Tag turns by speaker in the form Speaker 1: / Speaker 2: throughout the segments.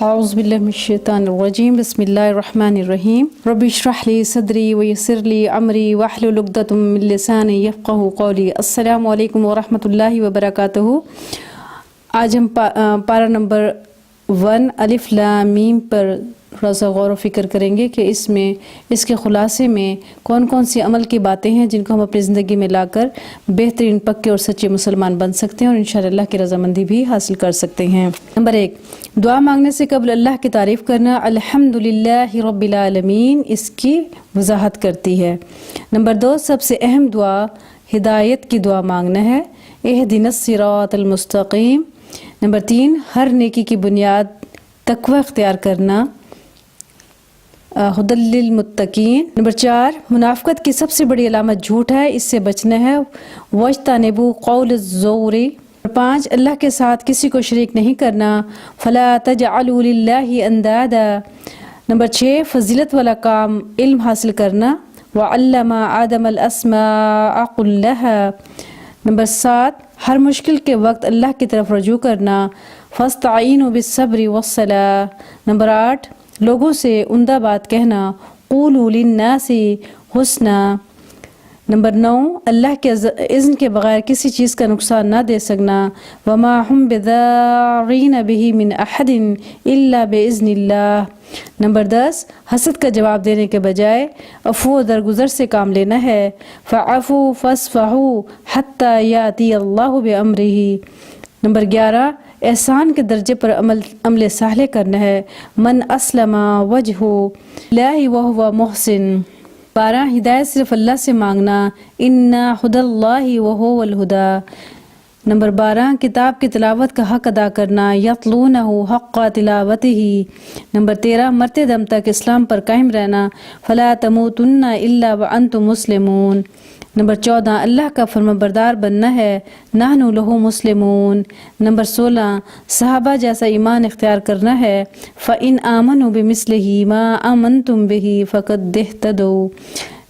Speaker 1: اعوذ باللہ من الشیطان الرجیم بسم اللہ الرحمن الرحیم رب اشرح لی صدری ویسر لی امری واحلل عقدۃ من لسانی یفقہوا قولی۔ السلام علیکم ورحمۃ اللہ وبرکاتہ۔ آج ہم پارہ نمبر 1 الف لام میم پر تھوڑا سا غور و فکر کریں گے کہ اس کے خلاصے میں کون کون سی عمل کی باتیں ہیں جن کو ہم اپنی زندگی میں لا کر بہترین پکے اور سچے مسلمان بن سکتے ہیں اور انشاءاللہ اللہ کی رضامندی بھی حاصل کر سکتے ہیں۔ نمبر 1، دعا مانگنے سے قبل اللہ کی تعریف کرنا الحمدللہ رب العالمین اس کی وضاحت کرتی ہے۔ نمبر 2، سب سے اہم دعا ہدایت کی دعا مانگنا ہے، اہدنا الصراط المستقیم۔ نمبر 3، ہر نیکی کی بنیاد تقوی اختیار کرنا، ہدی للمتقین۔ نمبر 4، منافقت کی سب سے بڑی علامت جھوٹ ہے، اس سے بچنا ہے، واجتنبوا قول الزور۔ نمبر 5، اللہ کے ساتھ کسی کو شریک نہیں کرنا، فلا تجعلوا للہ اندادا۔ نمبر 6، فضیلت والا کام علم حاصل کرنا، وعلم آدم الاسماء كلها۔ نمبر 7، ہر مشکل کے وقت اللہ کی طرف رجوع کرنا، فاستعینوا بالصبر والصلاۃ۔ نمبر 8، لوگوں سے عمدہ بات کہنا، قولوا للناس حسنا۔ نمبر 9، اللہ کے اذن کے بغیر کسی چیز کا نقصان نہ دے سکنا، وما هم بضارین به من احد الا باذن اللہ۔ نمبر 10، حسد کا جواب دینے کے بجائے عفو و درگزر سے کام لینا ہے، فاعفوا فاصفحوا حتی یاتی اللہ بامرہ۔ نمبر 11، احسان کے درجے پر عمل صالح کرنا ہے، من اسلم وجہہ للہ وہو محسن۔ 12، ہدایت صرف اللہ سے مانگنا، ان ہدی اللہ وہو الہدی۔ نمبر 12، کتاب کی تلاوت کا حق ادا کرنا، یتلونہ حق تلاوتہ۔ نمبر 13، مرتے دم تک اسلام پر قائم رہنا، فلا تموتن الا وانتم مسلمون۔ نمبر 14، اللہ کا فرمانبردار بننا ہے، نحن لہ مسلمون۔ نمبر 16، صحابہ جیسا ایمان اختیار کرنا ہے، فإن آمنوا بمثلہ ما آمنتم بہ فقد اہتدوا۔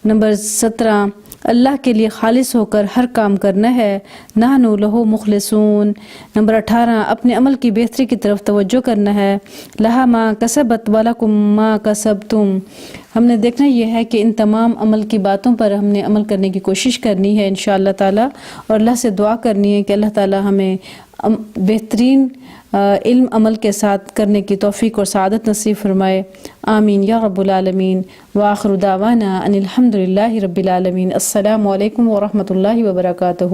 Speaker 1: نمبر 17، اللہ کے لیے خالص ہو کر ہر کام کرنا ہے، نحن لہ مخلصون۔ نمبر 18، اپنے عمل کی بہتری کی طرف توجہ کرنا ہے، لہا ما کسبت ولکم ما کسبتم۔ ہم نے دیکھنا یہ ہے کہ ان تمام عمل کی باتوں پر ہم نے عمل کرنے کی کوشش کرنی ہے انشاءاللہ تعالی، اور اللہ سے دعا کرنی ہے کہ اللہ تعالی ہمیں بہترین علم عمل کے ساتھ کرنے کی توفیق اور سعادت نصیب فرمائے، آمین یا رب العالمین۔ وآخر دعوانا ان الحمدللہ رب العالمین۔ السلام علیکم ورحمۃ اللہ وبرکاتہ۔